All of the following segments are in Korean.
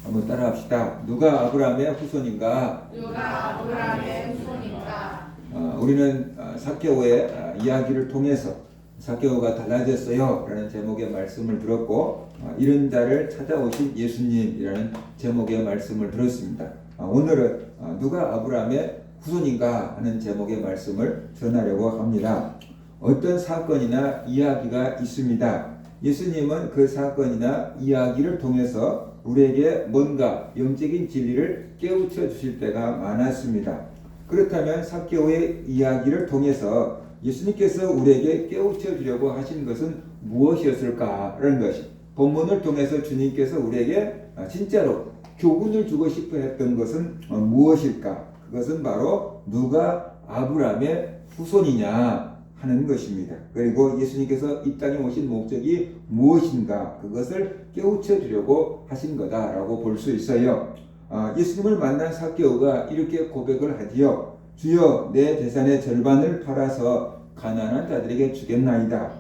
한번 따라합시다. 누가 아브라함의 후손인가? 누가 아브라함의 후손인가? 우리는 삭개오의 이야기를 통해서 삭개오가 달라졌어요 라는 제목의 말씀을 들었고, 이런 자를 찾아오신 예수님이라는 제목의 말씀을 들었습니다. 오늘은 누가 아브라함의 후손인가 하는 제목의 말씀을 전하려고 합니다. 어떤 사건이나 이야기가 있습니다. 예수님은 그 사건이나 이야기를 통해서 우리에게 뭔가 영적인 진리를 깨우쳐 주실 때가 많았습니다. 그렇다면 삭개오의 이야기를 통해서 예수님께서 우리에게 깨우쳐 주려고 하신 것은 무엇이었을까라는 것이, 본문을 통해서 주님께서 우리에게 진짜로 교훈을 주고 싶어 했던 것은 무엇일까? 그것은 바로 누가 아브라함의 후손이냐 하는 것입니다. 그리고 예수님께서 이 땅에 오신 목적이 무엇인가, 그것을 깨우쳐 주려고 하신 거다라고 볼 수 있어요. 예수님을 만난 삭개오가 이렇게 고백을 하지요. 주여, 내 재산의 절반을 팔아서 가난한 자들에게 주겠나이다.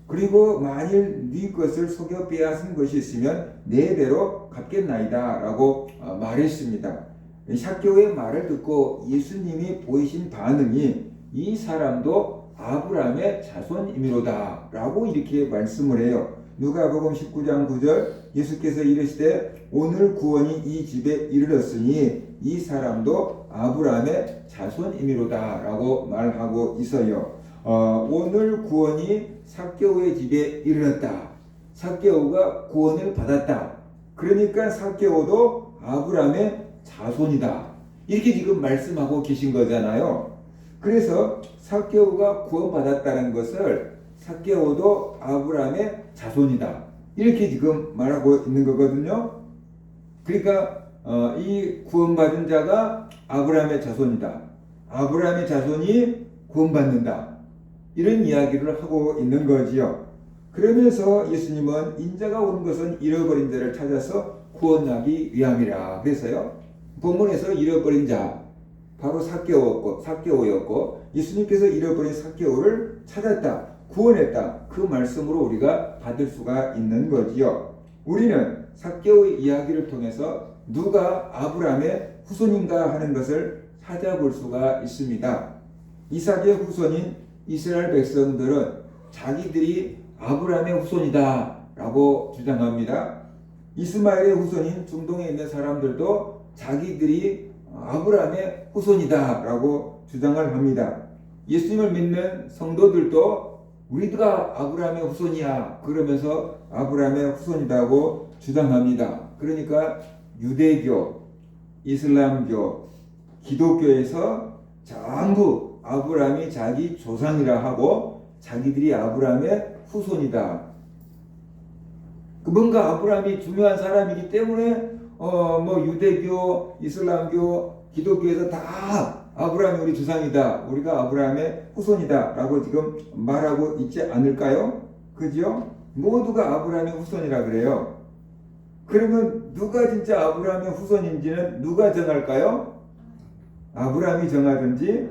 그리고 만일 네 것을 속여 빼앗은 것이 있으면 네 배로 갚겠나이다 라고 말했습니다. 삭개오의 말을 듣고 예수님이 보이신 반응이, 이 사람도 아브라함의 자손이미로다 라고 이렇게 말씀을 해요. 누가복음 19장 9절, 예수께서 이르시되 오늘 구원이 이 집에 이르렀으니 이 사람도 아브라함의 자손이미로다 라고 말하고 있어요. 오늘 구원이 삭개오의 집에 이르렀다. 삭개오가 구원을 받았다. 그러니까 삭개오도 아브라함의 자손이다. 이렇게 지금 말씀하고 계신 거잖아요. 그래서 삭개오가 구원받았다는 것을 삭개오도 아브라함의 자손이다, 이렇게 지금 말하고 있는 거거든요. 그러니까 이 구원받은 자가 아브라함의 자손이다, 아브라함의 자손이 구원받는다, 이런 이야기를 하고 있는 거지요. 그러면서 예수님은 인자가 온 것은 잃어버린 자를 찾아서 구원하기 위함이라. 그래서요, 본문에서 잃어버린 자 바로 삭개오였고 예수님께서 잃어버린 삭개오를 찾았다, 구원했다, 그 말씀으로 우리가 받을 수가 있는 거지요. 우리는 삭개오의 이야기를 통해서 누가 아브라함의 후손인가 하는 것을 찾아볼 수가 있습니다. 이삭의 후손인 이스라엘 백성들은 자기들이 아브라함의 후손이다 라고 주장합니다. 이스마엘의 후손인 중동에 있는 사람들도 자기들이 아브라함의 후손이다 라고 주장을 합니다. 예수님을 믿는 성도들도 우리가 아브라함의 후손이야 그러면서 아브라함의 후손이라고 주장합니다. 그러니까 유대교, 이슬람교, 기독교에서 전부 아브라함이 자기 조상이라 하고 자기들이 아브라함의 후손이다. 뭔가 아브라함이 중요한 사람이기 때문에 유대교, 이슬람교, 기독교에서 다 아브라함이 우리 조상이다, 우리가 아브라함의 후손이다 라고 지금 말하고 있지 않을까요? 그죠? 모두가 아브라함의 후손이라 그래요. 그러면 누가 진짜 아브라함의 후손인지는 누가 정할까요? 아브라함이 정하든지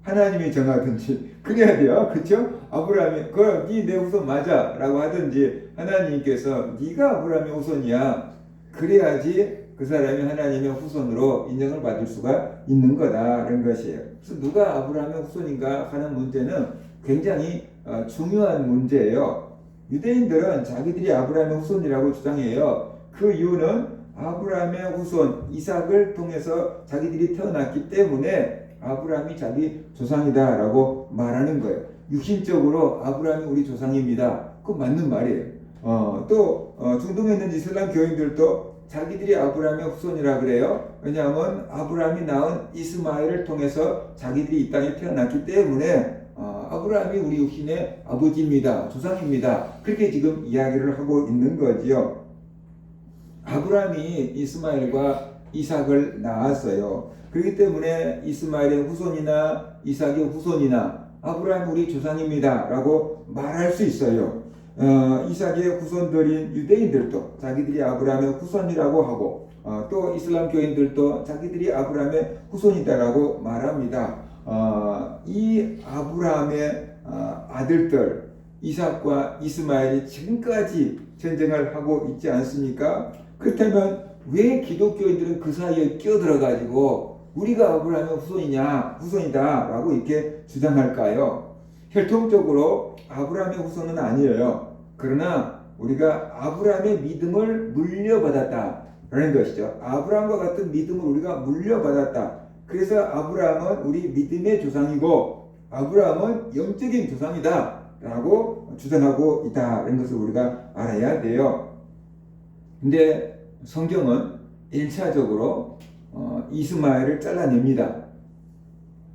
하나님이 정하든지 그래야 돼요. 그렇죠? 아브라함이 네 내 후손 맞아 라고 하든지, 하나님께서 네가 아브라함의 후손이야 그래야지 그 사람이 하나님의 후손으로 인정을 받을 수가 있는 거다라는 것이에요. 그래서 누가 아브라함의 후손인가 하는 문제는 굉장히 중요한 문제예요. 유대인들은 자기들이 아브라함의 후손이라고 주장해요. 그 이유는 아브라함의 후손 이삭을 통해서 자기들이 태어났기 때문에 아브라함이 자기 조상이다 라고 말하는 거예요. 육신적으로 아브라함이 우리 조상입니다. 그거 맞는 말이에요. 또 중동에 있는 이슬람 교인들도 자기들이 아브라함의 후손이라 그래요. 왜냐하면 아브라함이 낳은 이스마엘을 통해서 자기들이 이 땅에 태어났기 때문에 아브라함이 우리 육신의 아버지입니다, 조상입니다, 그렇게 지금 이야기를 하고 있는 거지요. 아브라함이 이스마엘과 이삭을 낳았어요. 그렇기 때문에 이스마엘의 후손이나 이삭의 후손이나 아브라함이 우리 조상입니다 라고 말할 수 있어요. 이삭의 후손들인 유대인들도 자기들이 아브라함의 후손이라고 하고, 또 이슬람 교인들도 자기들이 아브라함의 후손이다라고 말합니다. 이 아브라함의 아들들 이삭과 이스마엘이 지금까지 전쟁을 하고 있지 않습니까? 그렇다면 왜 기독교인들은 그 사이에 끼어들어가지고 우리가 아브라함의 후손이다 라고 이렇게 주장할까요? 혈통적으로 아브라함의 후손은 아니에요. 그러나 우리가 아브라함의 믿음을 물려받았다라는 것이죠. 아브라함과 같은 믿음을 우리가 물려받았다. 그래서 아브라함은 우리 믿음의 조상이고 아브라함은 영적인 조상이다 라고 주장하고 있다는 것을 우리가 알아야 돼요. 근데 성경은 1차적으로 이스마엘을 잘라냅니다.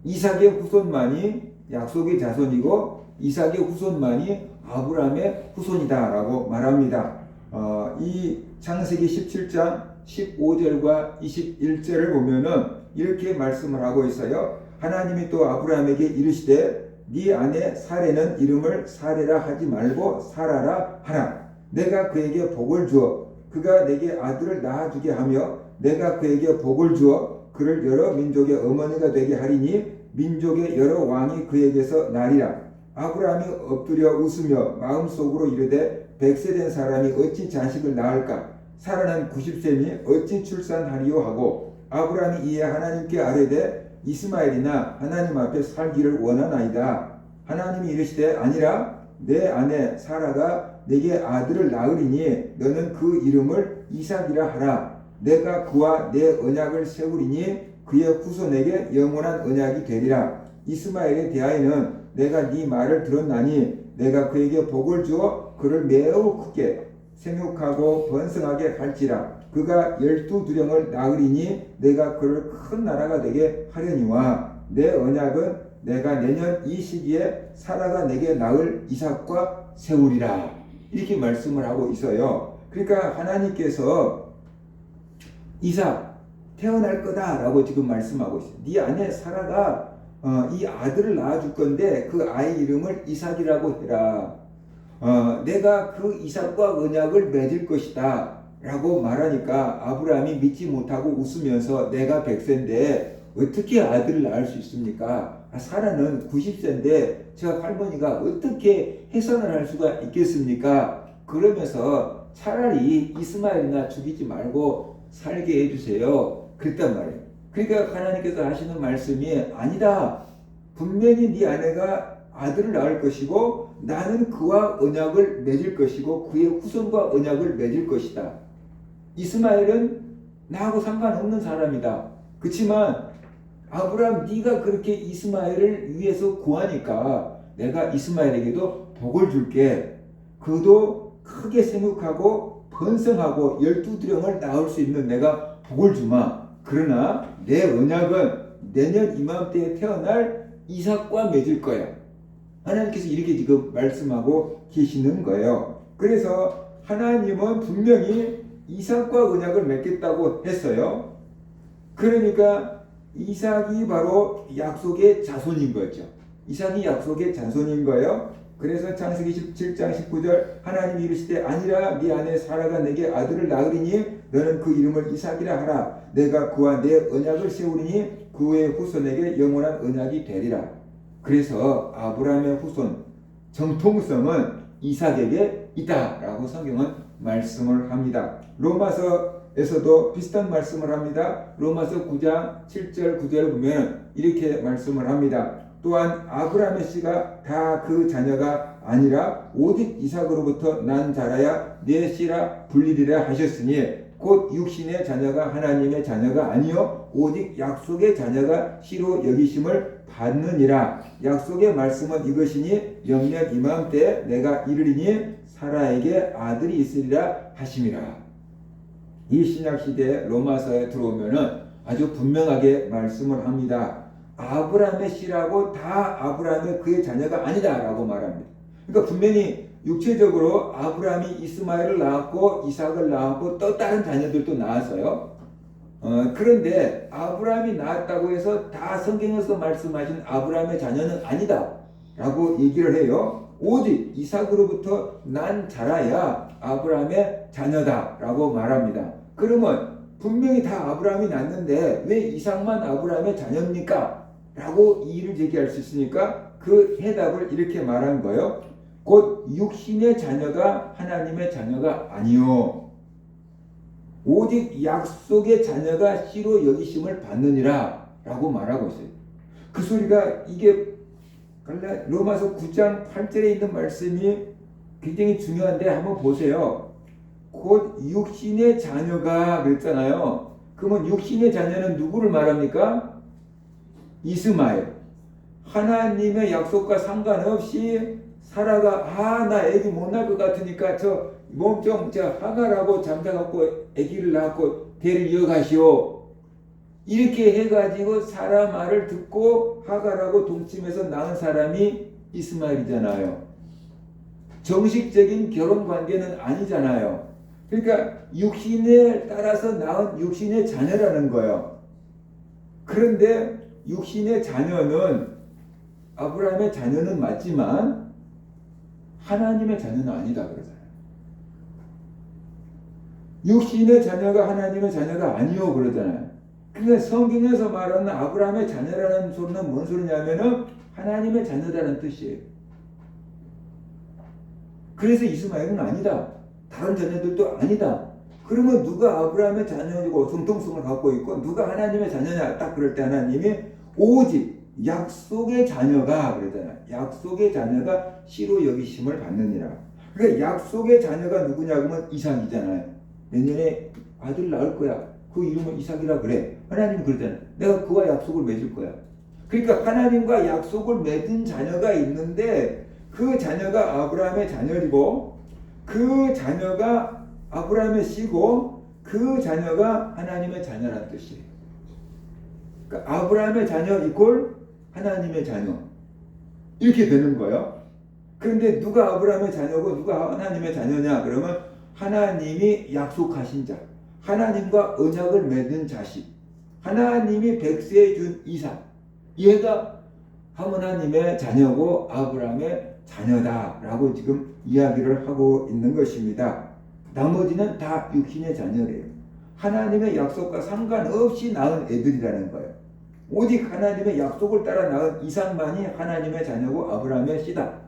이삭의 후손만이 약속의 자손이고 이삭의 후손만이 아브라함의 후손이다 라고 말합니다. 이 창세기 17장 15절과 21절을 보면은 이렇게 말씀을 하고 있어요. 하나님이 또 아브라함에게 이르시되 네 아내 사레는 이름을 사레라 하지 말고 사라라 하라. 내가 그에게 복을 주어 그가 내게 아들을 낳아주게 하며 내가 그에게 복을 주어 그를 여러 민족의 어머니가 되게 하리니 민족의 여러 왕이 그에게서 나리라. 아브라함이 엎드려 웃으며 마음속으로 이르되 100세 된 사람이 어찌 자식을 낳을까? 사라는 90세니 어찌 출산하리요 하고 아브라함이 이에 하나님께 아뢰되 이스마엘이나 하나님 앞에 살기를 원하나이다. 하나님이 이르시되 아니라 내 아내 사라가 내게 아들을 낳으리니 너는 그 이름을 이삭이라 하라. 내가 그와 내 언약을 세우리니 그의 후손에게 영원한 언약이 되리라. 이스마엘에 대하여는 내가 네 말을 들었나니 내가 그에게 복을 주어 그를 매우 크게 생육하고 번성하게 할지라. 그가 12두령을 낳으리니 내가 그를 큰 나라가 되게 하려니와 내 언약은 내가 내년 이 시기에 사라가 내게 낳을 이삭과 세우리라. 이렇게 말씀을 하고 있어요. 그러니까 하나님께서 이삭 태어날 거다라고 지금 말씀하고 있어요. 네 아내 사라가 이 아들을 낳아줄 건데 그 아이 이름을 이삭이라고 해라. 내가 그 이삭과 언약을 맺을 것이다 라고 말하니까 아브라함이 믿지 못하고 웃으면서 내가 100세인데 어떻게 아들을 낳을 수 있습니까? 사라는 90세인데 저 할머니가 어떻게 해산을 할 수가 있겠습니까? 그러면서 차라리 이스마엘이나 죽이지 말고 살게 해주세요. 그랬단 말이에요. 그러니까 하나님께서 하시는 말씀이 아니다. 분명히 네 아내가 아들을 낳을 것이고 나는 그와 언약을 맺을 것이고 그의 후손과 언약을 맺을 것이다. 이스마엘은 나하고 상관없는 사람이다. 그렇지만 아브라함 네가 그렇게 이스마엘을 위해서 구하니까 내가 이스마엘에게도 복을 줄게. 그도 크게 생육하고 번성하고 12두령을 낳을 수 있는 내가 복을 주마. 그러나 내 언약은 내년 이맘때에 태어날 이삭과 맺을 거야. 하나님께서 이렇게 지금 말씀하고 계시는 거예요. 그래서 하나님은 분명히 이삭과 언약을 맺겠다고 했어요. 그러니까 이삭이 바로 약속의 자손인 거죠. 이삭이 약속의 자손인 거예요. 그래서 창세기 17장 19절 하나님이 이르시되 아니라 네 아내 사라가 내게 아들을 낳으리니 너는 그 이름을 이삭이라 하라. 내가 그와 내 언약을 세우리니 그의 후손에게 영원한 언약이 되리라. 그래서 아브라함의 후손 정통성은 이삭에게 있다라고 성경은 말씀을 합니다. 로마서에서도 비슷한 말씀을 합니다. 로마서 9장 7절 9절을 보면 이렇게 말씀을 합니다. 또한 아브라함의 씨가 다 그 자녀가 아니라 오직 이삭으로부터 난 자라야 내 씨라 불리리라 하셨으니 곧 육신의 자녀가 하나님의 자녀가 아니요 오직 약속의 자녀가 씨로 여기심을 받느니라. 약속의 말씀은 이것이니 영년 이맘때 내가 이르리니 사라에게 아들이 있으리라 하심이라. 이 신약시대 로마서에 들어오면은 아주 분명하게 말씀을 합니다. 아브라함의 씨라고 다 아브라함의 그의 자녀가 아니다 라고 말합니다. 그러니까 분명히 육체적으로 아브라함이 이스마엘을 낳았고 이삭을 낳았고 또 다른 자녀들도 낳았어요. 그런데 아브라함이 낳았다고 해서 다 성경에서 말씀하신 아브라함의 자녀는 아니다 라고 얘기를 해요. 오직 이삭으로부터 난 자라야 아브라함의 자녀다 라고 말합니다. 그러면 분명히 다 아브라함이 낳았는데 왜 이삭만 아브라함의 자녀입니까? 라고 이의를 제기할 수 있으니까 그 해답을 이렇게 말한 거예요. 곧 육신의 자녀가 하나님의 자녀가 아니요. 오직 약속의 자녀가 씨로 여기심을 받느니라 라고 말하고 있어요. 그 소리가 이게 로마서 9장 8절에 있는 말씀이 굉장히 중요한데 한번 보세요. 곧 육신의 자녀가 그랬잖아요. 그러면 육신의 자녀는 누구를 말합니까? 이스마엘. 하나님의 약속과 상관없이 사라가 나 애기 못 낳을 것 같으니까 저 몸종 하갈하고 잠자갖고 애기를 낳고 대를 이어가시오. 이렇게 해가지고 사라 말을 듣고 하갈하고 동침해서 낳은 사람이 이스마엘이잖아요. 정식적인 결혼 관계는 아니잖아요. 그러니까 육신에 따라서 낳은 육신의 자녀라는 거예요. 그런데 육신의 자녀는 아브라함의 자녀는 맞지만 하나님의 자녀는 아니다 그러잖아요. 육신의 자녀가 하나님의 자녀가 아니요 그러잖아요. 그러니까 성경에서 말하는 아브라함의 자녀라는 소리는 뭔 소리냐면은 하나님의 자녀라는 뜻이에요. 그래서 이스마엘은 아니다. 다른 자녀들도 아니다. 그러면 누가 아브라함의 자녀이고 정통성을 갖고 있고 누가 하나님의 자녀냐 딱 그럴 때 하나님이 오직 약속의 자녀가 그러잖아요. 약속의 자녀가 씨로 여기심을 받느니라. 그러니까 약속의 자녀가 누구냐 그러면 이삭이잖아요. 내년에 아들 낳을 거야. 그 이름은 이삭이라 그래. 하나님은 그러잖아요. 내가 그와 약속을 맺을 거야. 그러니까 하나님과 약속을 맺은 자녀가 있는데 그 자녀가 아브라함의 자녀이고 그 자녀가 아브라함의 씨고 그 자녀가 하나님의 자녀라는 뜻이에요. 그러니까 아브라함의 자녀 이꼴 하나님의 자녀 이렇게 되는 거예요. 그런데 누가 아브라함의 자녀고 누가 하나님의 자녀냐 그러면 하나님이 약속하신 자, 하나님과 언약을 맺은 자식, 하나님이 백세에 준 이삭, 얘가 하나님의 자녀고 아브라함의 자녀다라고 지금 이야기를 하고 있는 것입니다. 나머지는 다 육신의 자녀래요. 하나님의 약속과 상관없이 낳은 애들이라는 거예요. 오직 하나님의 약속을 따라 낳은 이삭만이 하나님의 자녀고 아브라함의 씨다.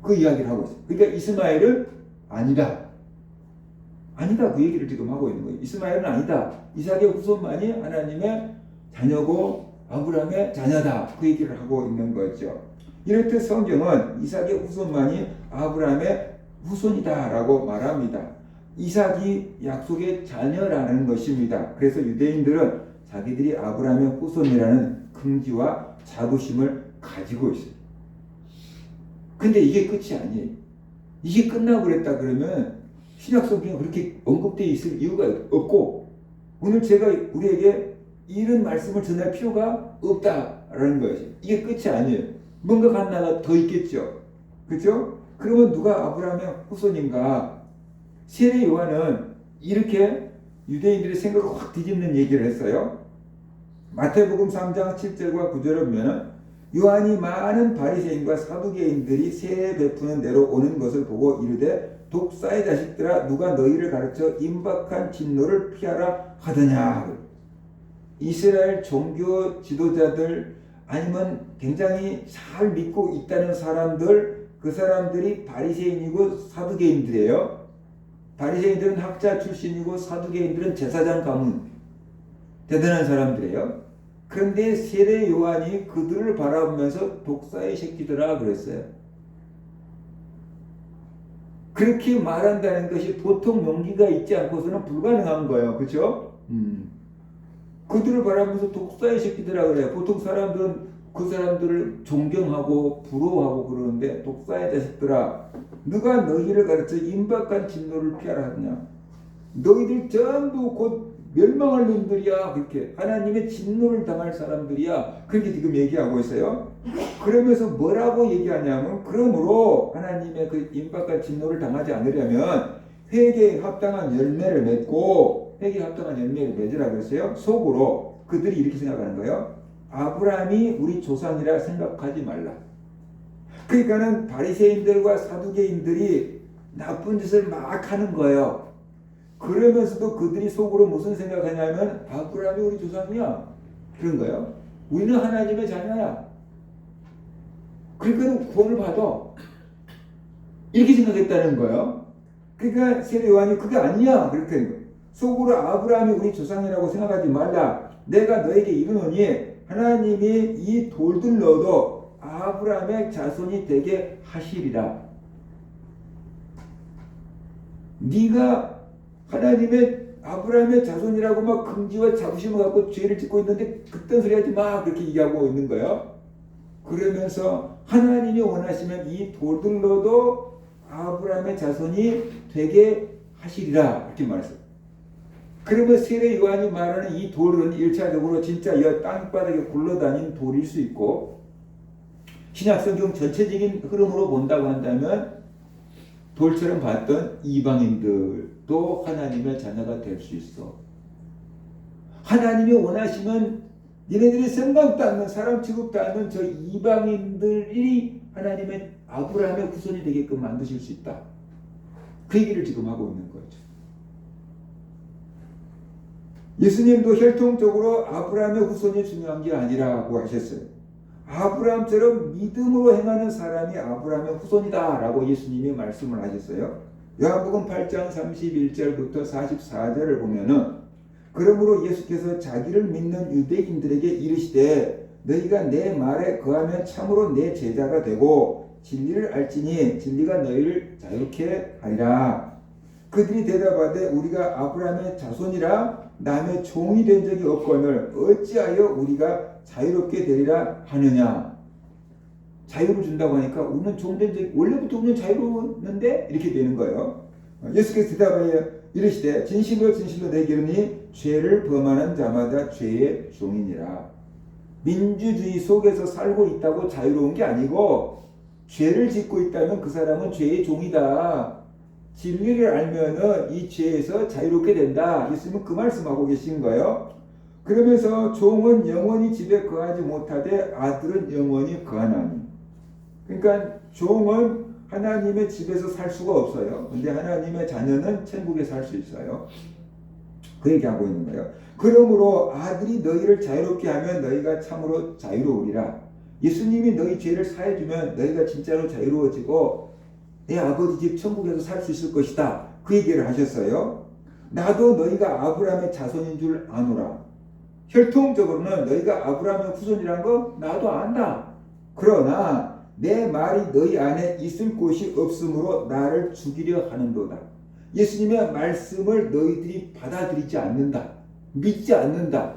그 이야기를 하고 있어요. 그러니까 이스마엘은 아니다. 아니다. 그 얘기를 지금 하고 있는 거예요. 이스마엘은 아니다. 이삭의 후손만이 하나님의 자녀고 아브라함의 자녀다. 그 얘기를 하고 있는 거죠. 이렇듯 성경은 이삭의 후손만이 아브라함의 후손이다라고 말합니다. 이삭이 약속의 자녀라는 것입니다. 그래서 유대인들은 자기들이 아브라함의 후손이라는 긍지와 자부심을 가지고 있어요. 근데 이게 끝이 아니에요. 이게 끝나고 그랬다 그러면 신약 성경에 그렇게 언급되어 있을 이유가 없고 오늘 제가 우리에게 이런 말씀을 전할 필요가 없다라는 것이 이게 끝이 아니에요. 뭔가 하나가 더 있겠죠. 그렇죠? 그러면 누가 아브라함의 후손인가? 세례 요한은 이렇게 유대인들의 생각을 확 뒤집는 얘기를 했어요. 마태복음 3장 7절과 9절을 보면 요한이 많은 바리새인과 사두개인들이 세례 베푸는 데로 오는 것을 보고 이르되 독사의 자식들아 누가 너희를 가르쳐 임박한 진노를 피하라 하더냐. 이스라엘 종교 지도자들 아니면 굉장히 잘 믿고 있다는 사람들 그 사람들이 바리새인이고 사두개인들이에요. 바리새인들은 학자 출신이고 사두개인들은 제사장 가문 대단한 사람들이에요. 그런데 세례 요한이 그들을 바라보면서 독사의 새끼들아 그랬어요. 그렇게 말한다는 것이 보통 용기가 있지 않고서는 불가능한 거예요. 그렇죠? 그들을 바라보면서 독사의 새끼들아 그래요. 보통 사람들은 그 사람들을 존경하고 부러워하고 그러는데 독사의 자식들아 누가 너희를 가르쳐 임박한 진노를 피하라 하느냐. 너희들 전부 곧 멸망할 놈들이야. 그렇게 하나님의 진노를 당할 사람들이야. 그렇게 지금 얘기하고 있어요. 그러면서 뭐라고 얘기하냐면 그러므로 하나님의 그 임박한 진노를 당하지 않으려면 회개에 합당한 열매를 맺고 회개에 합당한 열매를 맺으라 그랬어요. 속으로 그들이 이렇게 생각하는 거예요. 아브라함이 우리 조상이라 생각하지 말라. 그러니까는 바리새인들과 사두개인들이 나쁜 짓을 막 하는 거예요. 그러면서도 그들이 속으로 무슨 생각하냐면 아브라함이 우리 조상이야. 그런 거예요. 우리는 하나님의 자녀야. 그러니까 구원을 받아. 이렇게 생각했다는 거예요. 그러니까 세례 요한이 그게 아니야. 그렇게 된 거예요. 속으로 아브라함이 우리 조상이라고 생각하지 말라. 내가 너에게 이르노니 하나님이 이 돌들로도 아브라함의 자손이 되게 하시리라. 네가 하나님의 아브라함의 자손이라고 막 긍지와 자부심을 갖고 죄를 짓고 있는데 그딴 소리 하지 마, 그렇게 얘기하고 있는 거예요. 그러면서 하나님이 원하시면 이 돌들로도 아브라함의 자손이 되게 하시리라, 이렇게 말했어요. 그러면 세례 요한이 말하는 이 돌은 1차적으로 진짜 이 땅바닥에 굴러다니는 돌일 수 있고, 신약성경 전체적인 흐름으로 본다고 한다면 돌처럼 봤던 이방인들도 하나님의 자녀가 될 수 있어. 하나님이 원하시면 니네들이 생각도 않는, 사람 취급도 않는 저 이방인들이 하나님의 아브라함의 후손이 되게끔 만드실 수 있다. 그 얘기를 지금 하고 있는 거죠. 예수님도 혈통적으로 아브라함의 후손이 중요한 게 아니라고 하셨어요. 아브라함처럼 믿음으로 행하는 사람이 아브라함의 후손이다 라고 예수님이 말씀을 하셨어요. 요한복음 8장 31절부터 44절을 보면은, 그러므로 예수께서 자기를 믿는 유대인들에게 이르시되 너희가 내 말에 거하면 참으로 내 제자가 되고 진리를 알지니 진리가 너희를 자유케 하리라. 그들이 대답하되 우리가 아브라함의 자손이라 남의 종이 된 적이 없거늘 어찌하여 우리가 자유롭게 되리라 하느냐. 자유를 준다고 하니까 우리는 종된 적이, 원래부터 우리는 자유로웠는데, 이렇게 되는 거예요. 예수께서 대답하여 이르시되 진실로 진실로 내게 이르니 죄를 범하는 자마다 죄의 종이니라. 민주주의 속에서 살고 있다고 자유로운 게 아니고, 죄를 짓고 있다면 그 사람은 죄의 종이다. 진리를 알면은 이 죄에서 자유롭게 된다. 예수님은 그 말씀하고 계신 거예요. 그러면서 종은 영원히 집에 거하지 못하되 아들은 영원히 거하나니. 그러니까 종은 하나님의 집에서 살 수가 없어요. 근데 하나님의 자녀는 천국에 살 수 있어요. 그 얘기하고 있는 거예요. 그러므로 아들이 너희를 자유롭게 하면 너희가 참으로 자유로우리라. 예수님이 너희 죄를 사해주면 너희가 진짜로 자유로워지고 내 아버지 집 천국에서 살 수 있을 것이다. 그 얘기를 하셨어요. 나도 너희가 아브라함의 자손인 줄 아노라. 혈통적으로는 너희가 아브라함의 후손이란 거 나도 안다. 그러나 내 말이 너희 안에 있을 곳이 없으므로 나를 죽이려 하는도다. 예수님의 말씀을 너희들이 받아들이지 않는다. 믿지 않는다.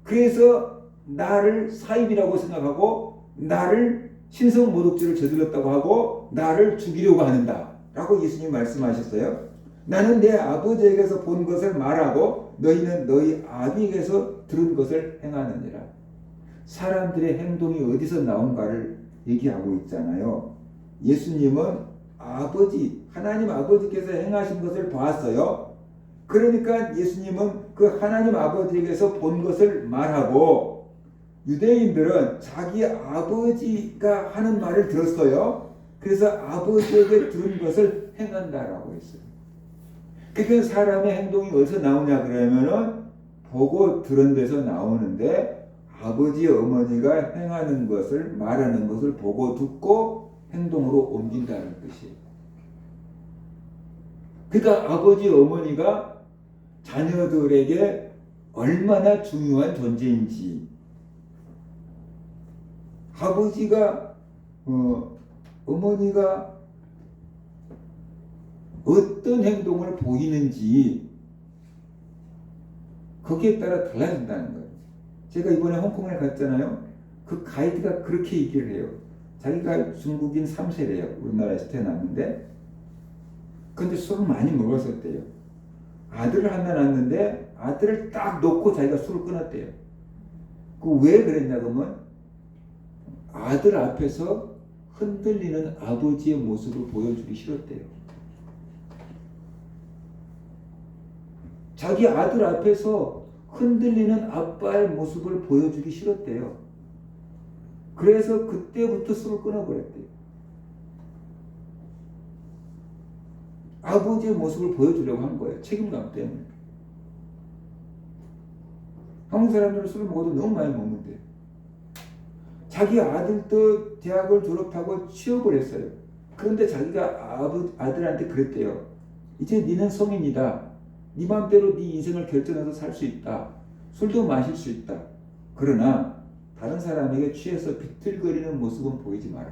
그래서 나를 사입이라고 생각하고 나를 신성모독죄를 저질렀다고 하고 나를 죽이려고 하는다 라고 예수님 말씀하셨어요. 나는 내 아버지에게서 본 것을 말하고 너희는 너희 아비에게서 들은 것을 행하느니라. 사람들의 행동이 어디서 나온가를 얘기하고 있잖아요. 예수님은 아버지, 하나님 아버지께서 행하신 것을 봤어요. 그러니까 예수님은 그 하나님 아버지에게서 본 것을 말하고, 유대인들은 자기 아버지가 하는 말을 들었어요. 그래서 아버지에게 들은 것을 행한다라고 했어요. 그러니까 사람의 행동이 어디서 나오냐 그러면은 보고 들은 데서 나오는데, 아버지 어머니가 행하는 것을, 말하는 것을 보고 듣고 행동으로 옮긴다는 뜻이에요. 그러니까 아버지 어머니가 자녀들에게 얼마나 중요한 존재인지, 아버지가 어머니가 어떤 행동을 보이는지 거기에 따라 달라진다는 거예요. 제가 이번에 홍콩에 갔잖아요. 그 가이드가 그렇게 얘기를 해요. 자기가 중국인 3세래요. 우리나라에서 태어났는데, 근데 술을 많이 먹었었대요. 아들을 하나 낳았는데 아들을 딱 놓고 자기가 술을 끊었대요. 그 왜 그랬냐 그러면 아들 앞에서 흔들리는 아버지의 모습을 보여주기 싫었대요. 자기 아들 앞에서 흔들리는 아빠의 모습을 보여주기 싫었대요. 그래서 그때부터 술을 끊어버렸대요. 아버지의 모습을 보여주려고 한 거예요. 책임감 때문에. 한국 사람들은 술을 먹어도 너무 많이 먹는데, 자기 아들도 대학을 졸업하고 취업을 했어요. 그런데 자기가 아들한테 그랬대요. 이제 니는 성인이다. 네 마음대로 네 인생을 결정해서 살 수 있다. 술도 마실 수 있다. 그러나 다른 사람에게 취해서 비틀거리는 모습은 보이지 마라.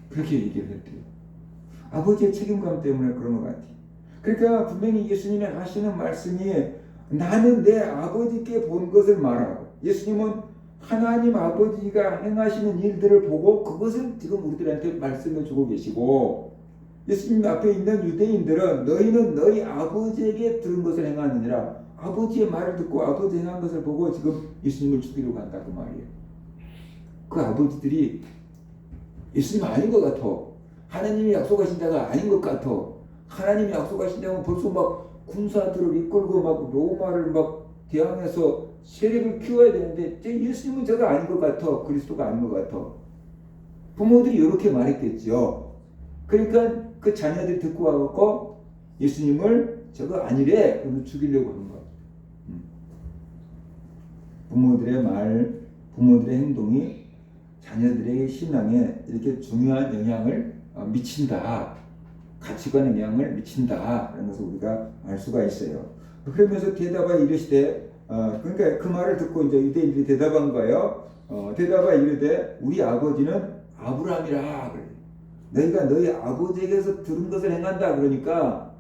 그렇게 얘기를 했대요. 아버지의 책임감 때문에 그런 것 같아요. 그러니까 분명히 예수님이 하시는 말씀이 나는 내 아버지께 본 것을 말하고, 예수님은 하나님 아버지가 행하시는 일들을 보고 그것을 지금 우리들한테 말씀해 주고 계시고, 예수님 앞에 있는 유대인들은 너희는 너희 아버지에게 들은 것을 행하느니라, 아버지의 말을 듣고 아버지 행한 것을 보고 지금 예수님을 죽이려고 한다 그 말이에요. 그 아버지들이 예수님 아닌 것 같아. 하나님이 약속하신 자가 아닌 것 같아. 하나님이 약속하신 자면 벌써 막 군사들을 이끌고 막 로마를 막 대항해서 세력을 키워야 되는데 예수님은 저가 아닌 것 같아. 그리스도가 아닌 것 같아. 부모들이 이렇게 말했겠죠. 그러니까 그 자녀들이 듣고 와갖고 예수님을 저거 아니래. 그러면 죽이려고 한 거야. 부모들의 말, 부모들의 행동이 자녀들의 신앙에 이렇게 중요한 영향을 미친다. 가치관에 영향을 미친다. 라는 것을 우리가 알 수가 있어요. 그러면서 대답하여 이르시되, 그러니까 그 말을 듣고 이제 유대인들이 대답한 거예요. 대답하여 이르되 우리 아버지는 아브라함이라 그래. 너희가 너희 아버지에게서 들은 것을 행한다. 그러니까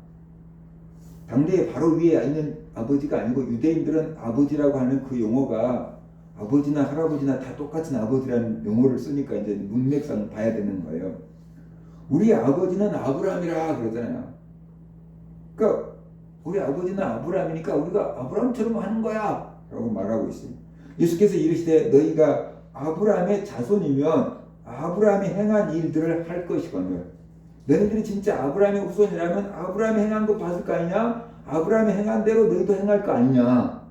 당대에 바로 위에 있는 아버지가 아니고, 유대인들은 아버지라고 하는 그 용어가 아버지나 할아버지나 다 똑같은 아버지라는 용어를 쓰니까 이제 문맥상 봐야 되는 거예요. 우리 아버지는 아브라함이라 그러잖아요. 그러니까 우리 아버지는 아브라함이니까 우리가 아브라함처럼 하는 거야 라고 말하고 있습니다. 예수께서 이르시되 너희가 아브라함의 자손이면 아브라함이 행한 일들을 할 것이거늘, 너희들이 진짜 아브라함의 후손이라면 아브라함이 행한 거 봤을 거 아니냐? 아브라함이 행한 대로 너희도 행할 거 아니냐?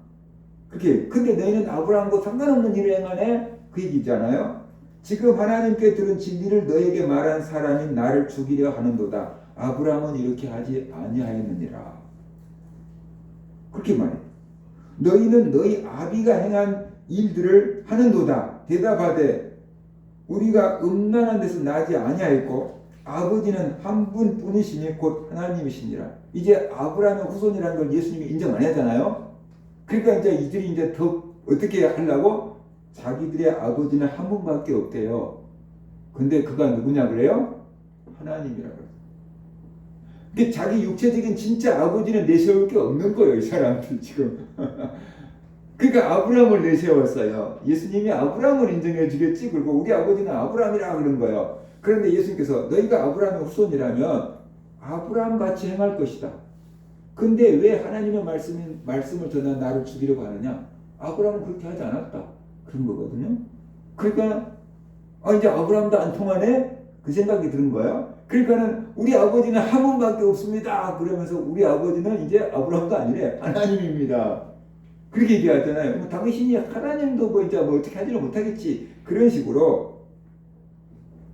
그렇게. 근데 너희는 아브라함과 상관없는 일을 행하네? 그 얘기잖아요. 지금 하나님께 들은 진리를 너에게 말한 사람이 나를 죽이려 하는도다. 아브라함은 이렇게 하지 아니하였느니라. 그렇게 말해. 너희는 너희 아비가 행한 일들을 하는도다. 대답하되 우리가 음란한 데서 나지 아니하였고 아버지는 한 분뿐이시니 곧 하나님이시니라. 이제 아브라함의 후손이라는 걸 예수님이 인정 안 하잖아요. 그러니까 이제 이들이 이제 더 어떻게 하려고? 자기들의 아버지는 한 분밖에 없대요. 근데 그가 누구냐 그래요? 하나님이라 그래요. 근데 자기 육체적인 진짜 아버지는 내세울 게 없는 거예요, 이 사람들 지금. 그러니까 아브라함을 내세웠어요. 예수님이 아브라함을 인정해 주겠지. 그리고 우리 아버지는 아브라함이라 그런 거예요. 그런데 예수님께서 너희가 아브라함의 후손이라면 아브라함 같이 행할 것이다. 근데 왜 하나님의 말씀을 전하 나를 죽이려고 하느냐? 아브라함은 그렇게 하지 않았다. 그런 거거든요. 그러니까 이제 아브라함도 안 통하네? 그 생각이 드는 거예요. 그러니까는 우리 아버지는 한 분밖에 없습니다. 그러면서 우리 아버지는 이제 아브라함도 아니래. 하나님입니다. 그렇게 얘기하잖아요. 뭐 당신이 하나님도 뭐 이제 뭐 어떻게 하지는 못하겠지. 그런 식으로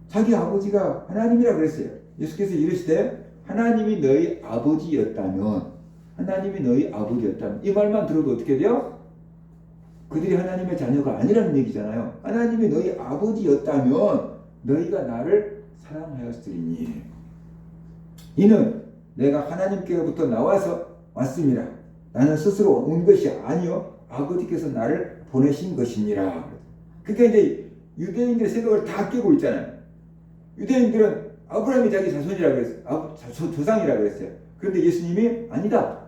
자기 아버지가 하나님이라 그랬어요. 예수께서 이르시되 하나님이 너희 아버지였다면, 하나님이 너희 아버지였다면, 이 말만 들어도 어떻게 돼요? 그들이 하나님의 자녀가 아니라는 얘기잖아요. 하나님이 너희 아버지였다면 너희가 나를 사랑하였으리니 이는 내가 하나님께로부터 나와서 왔습니다. 나는 스스로 온 것이 아니요 아버지께서 나를 보내신 것이니라. 그러니까 이제 유대인들의 생각을 다 깨고 있잖아요. 유대인들은 아브라함이 자기 자손이라고 그랬어요. 조상이라고 그랬어요. 그런데 예수님이 아니다.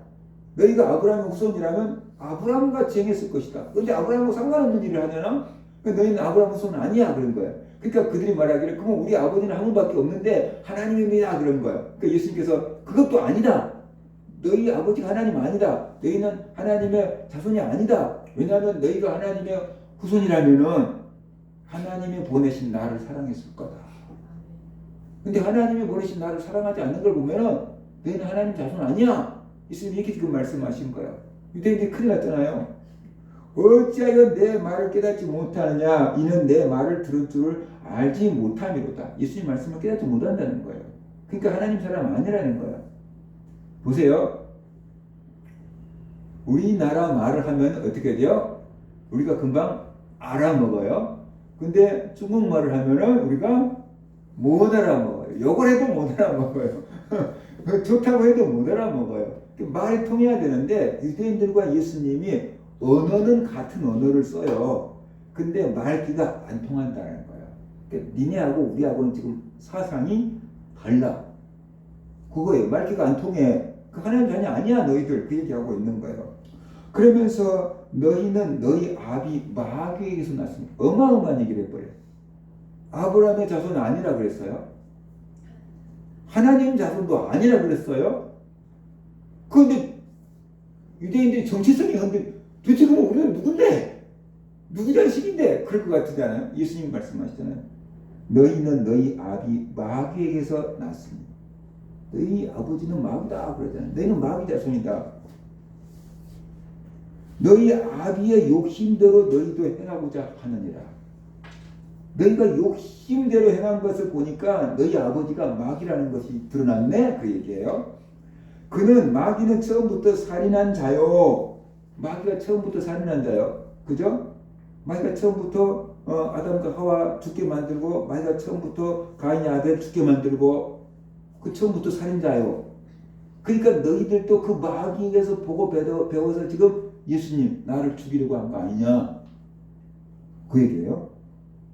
너희가 아브라함의 후손이라면 아브라함 같이 행했을 것이다. 그런데 아브라함하고 상관없는 일을 하잖아. 너희는 아브라함 후손은 아니야 그런 거야. 그러니까 그들이 말하기를 그럼 우리 아버지는 한 분밖에 없는데 하나님입니다 그런 거야. 그러니까 예수님께서 그것도 아니다. 너희 아버지가 하나님 아니다. 너희는 하나님의 자손이 아니다. 왜냐하면 너희가 하나님의 후손이라면은 하나님이 보내신 나를 사랑했을 거다. 근데 하나님이 보내신 나를 사랑하지 않는 걸 보면은 너희는 하나님 자손 아니야. 예수님이 이렇게 지금 말씀하신 거야. 유대인들이 큰일 났잖아요. 어찌하여 내 말을 깨닫지 못하느냐? 이는 내 말을 들을 줄을 알지 못함이로다. 예수님 말씀을 깨닫지 못한다는 거예요. 그러니까 하나님 사람 아니라는 거야. 보세요. 우리나라 말을 하면 어떻게 돼요? 우리가 금방 알아먹어요. 근데 중국말을 하면은 우리가 못 알아먹어요. 욕을 해도 못 알아먹어요. 좋다고 해도 못 알아먹어요. 말이 통해야 되는데 유대인들과 예수님이 언어는 같은 언어를 써요. 근데 말귀가 안 통한다는 거예요. 그러니까 니네하고 우리하고는 지금 사상이 달라. 그거예요. 말귀가 안 통해. 그 하나님 자녀 아니야 너희들. 그 얘기하고 있는 거예요. 그러면서 너희는 너희 아비 마귀에게서 났습니다. 어마어마한 얘기를 해버려요. 아브라함의 자손은 아니라 그랬어요. 하나님 자손도 아니라 그랬어요. 그런데 유대인들이 정체성이 흔들 도대체 그럼 우리는 누군데? 누구 자식인데? 그럴 것 같잖아요. 예수님 말씀하시잖아요. 너희는 너희 아비 마귀에게서 났습니다. 너희 아버지는 마귀다 그러잖아요. 너희는 마귀 자손이다. 너희 아비의 욕심대로 너희도 행하고자 하느니라. 너희가 욕심대로 행한 것을 보니까 너희 아버지가 마귀라는 것이 드러났네 그 얘기예요. 그는 마귀는 처음부터 살인한 자요. 마귀가 처음부터 살인한 자요. 그죠? 마귀가 처음부터 아담과 하와 죽게 만들고 마귀가 처음부터 가인이 아벨 죽게 만들고 그 처음부터 살인자요. 그러니까 너희들도 그 마귀에게서 보고 배워서 지금 예수님 나를 죽이려고 한 거 아니냐 그 얘기예요.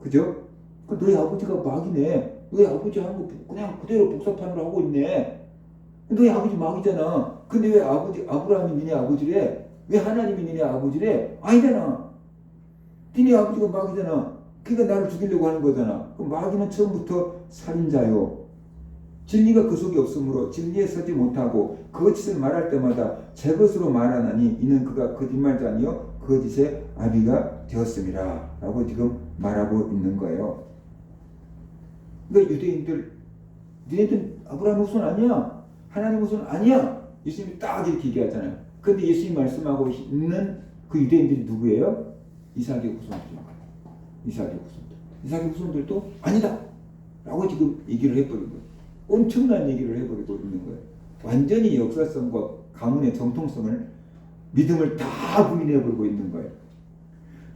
그죠? 너희 아버지가 마귀네. 너희 아버지 하는 거 그냥 그대로 복사판으로 하고 있네. 너희 아버지 마귀잖아. 근데 왜 아브라함이 니네 아버지래? 왜 하나님이 니네 아버지래? 아니잖아. 니네 아버지가 마귀잖아. 그러니까 나를 죽이려고 하는 거잖아. 그럼 마귀는 처음부터 살인자요. 진리가 그 속에 없으므로 진리에 서지 못하고 거짓을 말할 때마다 제 것으로 말하나니 이는 그가 거짓말자니요 거짓의 아비가 되었음이라 라고 지금 말하고 있는 거예요. 그러니까 유대인들 니네들 아브라함 후손 아니야. 하나님 후손 아니야. 예수님이 딱 이렇게 얘기하잖아요. 근데 예수님이 말씀하고 있는 그 유대인들이 누구예요? 이삭의 후손들인 거예요. 이삭의 후손들. 이삭의 후손들도 아니다 라고 지금 얘기를 해버린 거예요. 엄청난 얘기를 해버리고 있는 거예요. 완전히 역사성과 가문의 정통성을 믿음을 다 부인해버리고 있는 거예요.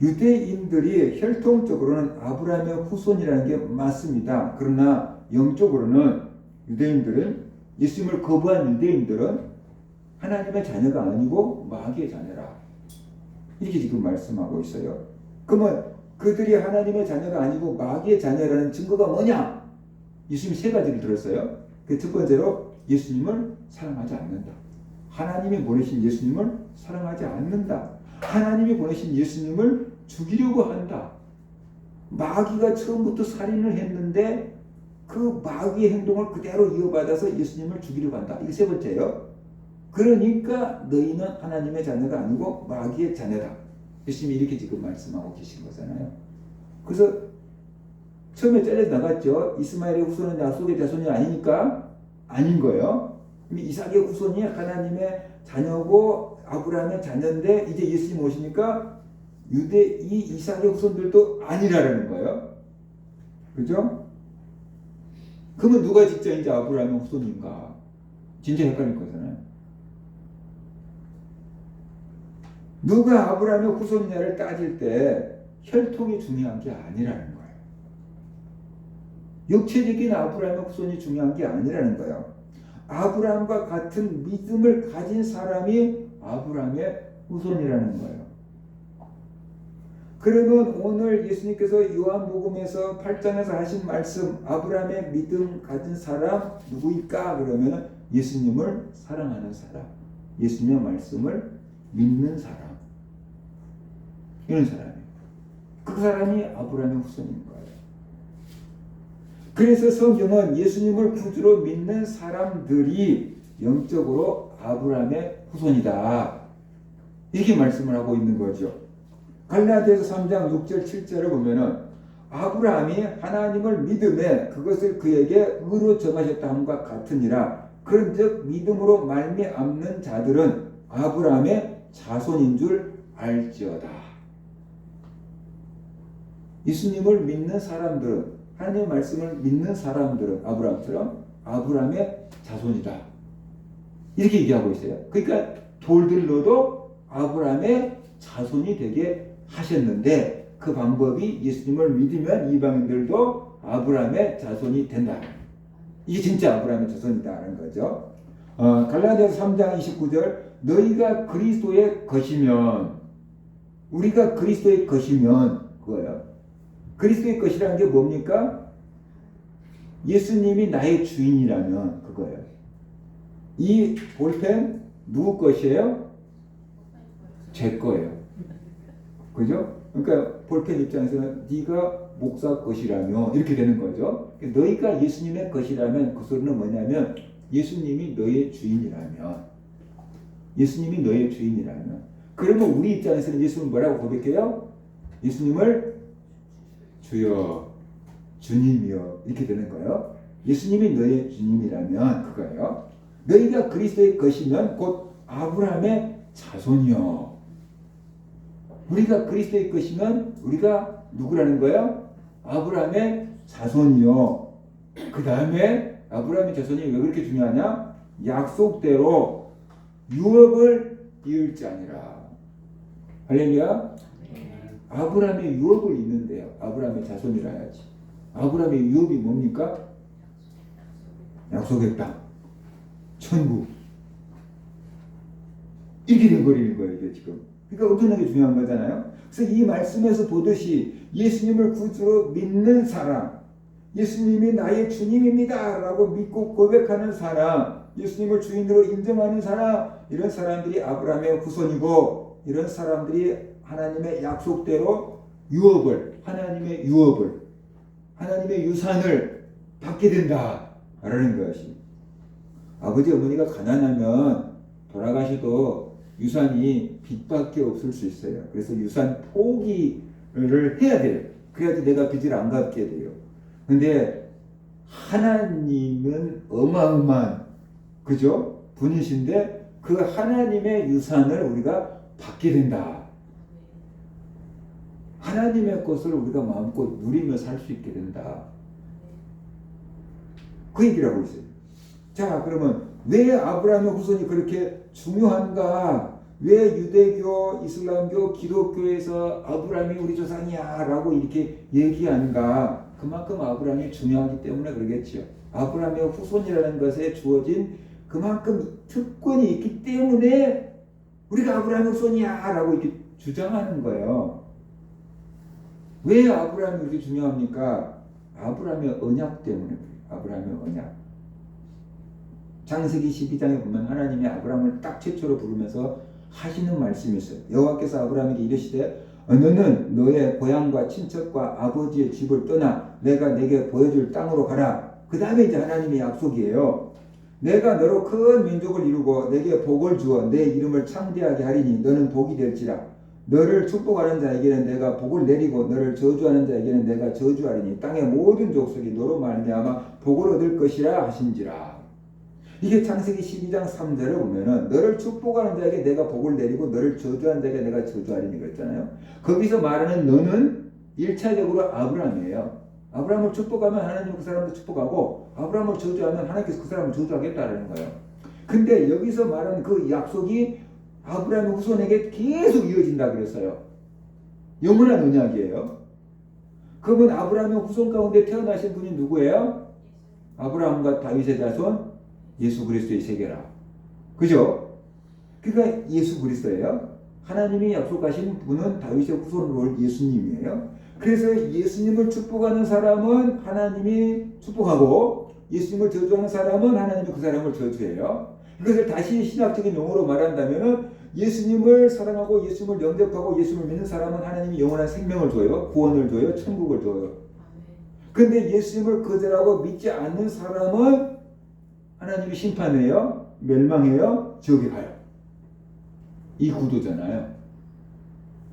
유대인들이 혈통적으로는 아브라함의 후손이라는 게 맞습니다. 그러나 영적으로는 유대인들은 예수님을 거부한 유대인들은 하나님의 자녀가 아니고 마귀의 자녀라. 이렇게 지금 말씀하고 있어요. 그러면 그들이 하나님의 자녀가 아니고 마귀의 자녀라는 증거가 뭐냐? 예수님이 세 가지를 들었어요. 그 첫 번째로 예수님을 사랑하지 않는다. 하나님이 보내신 예수님을 사랑하지 않는다. 하나님이 보내신 예수님을 죽이려고 한다. 마귀가 처음부터 살인을 했는데 그 마귀의 행동을 그대로 이어받아서 예수님을 죽이려고 한다. 이게 세 번째예요. 그러니까 너희는 하나님의 자녀가 아니고 마귀의 자녀다. 예수님이 이렇게 지금 말씀하고 계신 거잖아요. 그래서 처음에 잘려 나갔죠. 이스마엘의 후손은 야속의 자손이 아니니까 아닌 거예요. 이삭의 후손이 하나님의 자녀고 아브라함의 자녀인데 이제 예수님 오시니까 이 이삭의 후손들도 아니라는 거예요. 그죠? 그러면 누가 진짜 이제 아브라함의 후손인가? 진짜 헷갈릴 거잖아요. 누가 아브라함의 후손이냐를 따질 때 혈통이 중요한 게 아니라는 거예요. 육체적인 아브라함의 후손이 중요한 게 아니라는 거예요. 아브라함과 같은 믿음을 가진 사람이 아브라함의 후손이라는 거예요. 그러면 오늘 예수님께서 요한복음에서 8장에서 하신 말씀 아브라함의 믿음 가진 사람 누구일까? 그러면 예수님을 사랑하는 사람, 예수님의 말씀을 믿는 사람, 이런 사람이에요. 그 사람이 아브라함의 후손인 거예요. 그래서 성경은 예수님을 구주로 믿는 사람들이 영적으로 아브라함의 후손이다. 이렇게 말씀을 하고 있는 거죠. 갈라디아서 3장 6절 7절을 보면은 아브라함이 하나님을 믿음에 그것을 그에게 의로 정하셨다 함과 같으니라. 그런즉 믿음으로 말미암는 자들은 아브라함의 자손인 줄 알지어다. 예수님을 믿는 사람들은 하나님의 말씀을 믿는 사람들은 아브라함처럼 아브라함의 자손이다. 이렇게 얘기하고 있어요. 그러니까 돌들로도 아브라함의 자손이 되게 하셨는데 그 방법이 예수님을 믿으면 이방인들도 아브라함의 자손이 된다. 이게 진짜 아브라함의 자손이다라는 거죠. 갈라디아서 3장 29절 너희가 그리스도의 것이면 우리가 그리스도의 것이면 그거예요. 그리스도의 것이라는 게 뭡니까? 예수님이 나의 주인이라면 그거예요. 이 볼펜 누구 것이에요? 제 거예요. 그죠? 그러니까 볼펜 입장에서는 네가 목사 것이라며 이렇게 되는 거죠. 너희가 예수님의 것이라면 그 소리는 뭐냐면 예수님이 너의 주인이라면 예수님이 너의 주인이라면 그러면 우리 입장에서는 예수님을 뭐라고 고백해요? 예수님을 주여 주님이여 이렇게 되는 거예요. 예수님이 너의 주님이라면 그거예요. 너희가 그리스도의 것이면 곧 아브라함의 자손이요. 우리가 그리스도의 것이면 우리가 누구라는 거예요? 아브라함의 자손이요. 그 다음에 아브라함의 자손이 왜 그렇게 중요하냐? 약속대로 유업을 이을 자니라. 할렐루야. 아브라함의 유업을 잇는데요. 아브라함의 자손이라 해야지. 아브라함의 유업이 뭡니까? 약속의 땅, 천국. 이렇게 돼버리는 거예요, 이게 지금. 그러니까 엄청나게 중요한 거잖아요. 그래서 이 말씀에서 보듯이 예수님을 구주로 믿는 사람, 예수님이 나의 주님입니다 라고 믿고 고백하는 사람, 예수님을 주인으로 인정하는 사람, 이런 사람들이 아브라함의 후손이고 이런 사람들이 하나님의 약속대로 하나님의 유산을 받게 된다라는 것이. 아버지 어머니가 가난하면 돌아가셔도 유산이 빚밖에 없을 수 있어요. 그래서 유산 포기를 해야 돼요. 그래야지 내가 빚을 안 갚게 돼요. 근데 하나님은 어마어마한 그죠? 분이신데 그 하나님의 유산을 우리가 받게 된다. 하나님의 것을 우리가 마음껏 누리며 살 수 있게 된다. 그 얘기를 하고 있어요. 자, 그러면 왜 아브라함의 후손이 그렇게 중요한가? 왜 유대교, 이슬람교, 기독교에서 아브라함이 우리 조상이야 라고 이렇게 얘기하는가? 그만큼 아브라함이 중요하기 때문에 그러겠죠. 아브라함의 후손이라는 것에 주어진 그만큼 특권이 있기 때문에 우리가 아브라함의 후손이야 라고 이렇게 주장하는 거예요. 왜 아브라함이 그렇게 중요합니까? 아브라함의 언약 때문에 그래요. 아브라함의 언약. 창세기 12장에 보면 하나님이 아브라함을 딱 최초로 부르면서 하시는 말씀이 있어요. 여호와께서 아브라함에게 이르시되 너는 너의 고향과 친척과 아버지의 집을 떠나 내가 내게 보여줄 땅으로 가라. 그 다음에 이제 하나님의 약속이에요. 내가 너로 큰 민족을 이루고 내게 복을 주어 내 이름을 창대하게 하리니 너는 복이 될지라. 너를 축복하는 자에게는 내가 복을 내리고 너를 저주하는 자에게는 내가 저주하리니 땅의 모든 족속이 너로 말미암아 복을 얻을 것이라 하신지라. 이게 창세기 12장 3절을 보면은 너를 축복하는 자에게 내가 복을 내리고 너를 저주하는 자에게 내가 저주하리니 그랬잖아요. 거기서 말하는 너는 1차적으로 아브라함이에요. 아브라함을 축복하면 하나님은 그 사람도 축복하고 아브라함을 저주하면 하나님께서 그 사람을 저주하겠다라는 거예요. 근데 여기서 말하는 그 약속이 아브라함의 후손에게 계속 이어진다 그랬어요. 영원한 언약이에요. 그러면 아브라함의 후손 가운데 태어나신 분이 누구예요? 아브라함과 다윗의 자손 예수 그리스도의 세계라. 그죠? 그러니까 예수 그리스도예요. 하나님이 약속하신 분은 다윗의 후손으로 올 예수님이에요. 그래서 예수님을 축복하는 사람은 하나님이 축복하고 예수님을 저주하는 사람은 하나님이 그 사람을 저주해요. 이것을 다시 신학적인 용어로 말한다면 예수님을 사랑하고 예수님을 영접하고 예수님을 믿는 사람은 하나님이 영원한 생명을 줘요. 구원을 줘요. 천국을 줘요. 그런데 예수님을 거절하고 믿지 않는 사람은 하나님이 심판해요. 멸망해요. 지옥에 가요. 이 구도잖아요.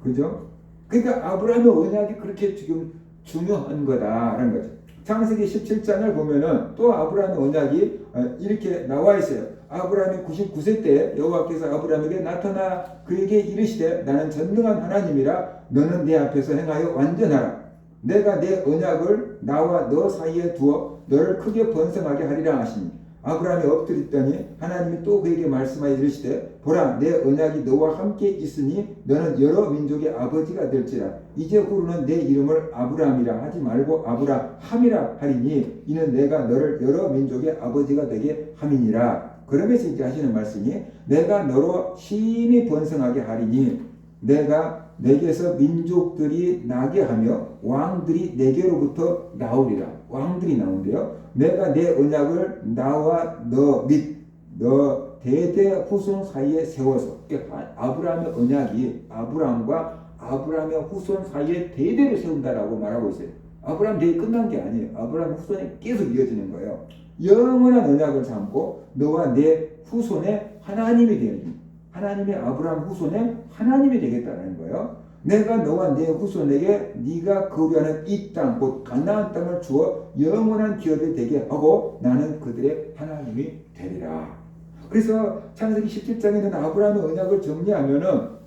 그죠? 그러니까 아브라함의 언약이 그렇게 지금 중요한 거다라는 거죠. 창세기 17장을 보면은 또 아브라함의 언약이 이렇게 나와 있어요. 아브라함이 99세 때 여호와께서 아브라함에게 나타나 그에게 이르시되 나는 전능한 하나님이라 너는 내 앞에서 행하여 완전하라. 내가 내 언약을 나와 너 사이에 두어 너를 크게 번성하게 하리라 하시니 아브라함이 엎드렸더니 하나님이 또 그에게 말씀하여 이르시되 보라 내 언약이 너와 함께 있으니 너는 여러 민족의 아버지가 될지라. 이제 후로는 내 이름을 아브라함이라 하지 말고 아브라함이라 하리니 이는 내가 너를 여러 민족의 아버지가 되게 함이니라. 그러면서 이제 하시는 말씀이 내가 너로 심히 번성하게 하리니 내가 내게서 민족들이 나게 하며 왕들이 내게로부터 나오리라. 왕들이 나온대요. 내가 내 언약을 나와 너 및 너 대대 후손 사이에 세워서 아브라함의 언약이 아브라함과 아브라함의 후손 사이에 대대로 세운다라고 말하고 있어요. 아브라함 대이 끝난 게 아니에요. 아브라함 후손이 계속 이어지는 거예요. 영원한 언약을 삼고 너와 내 후손의 하나님이 되는 하나님의 아브라함 후손의 하나님이 되겠다는 거예요. 내가 너와 내 후손에게 네가 거류하는 이 땅 곧 가나안 땅을 주어 영원한 기업이 되게 하고 나는 그들의 하나님이 되리라. 그래서 창세기 17장에는 아브라함의 언약을 정리하면은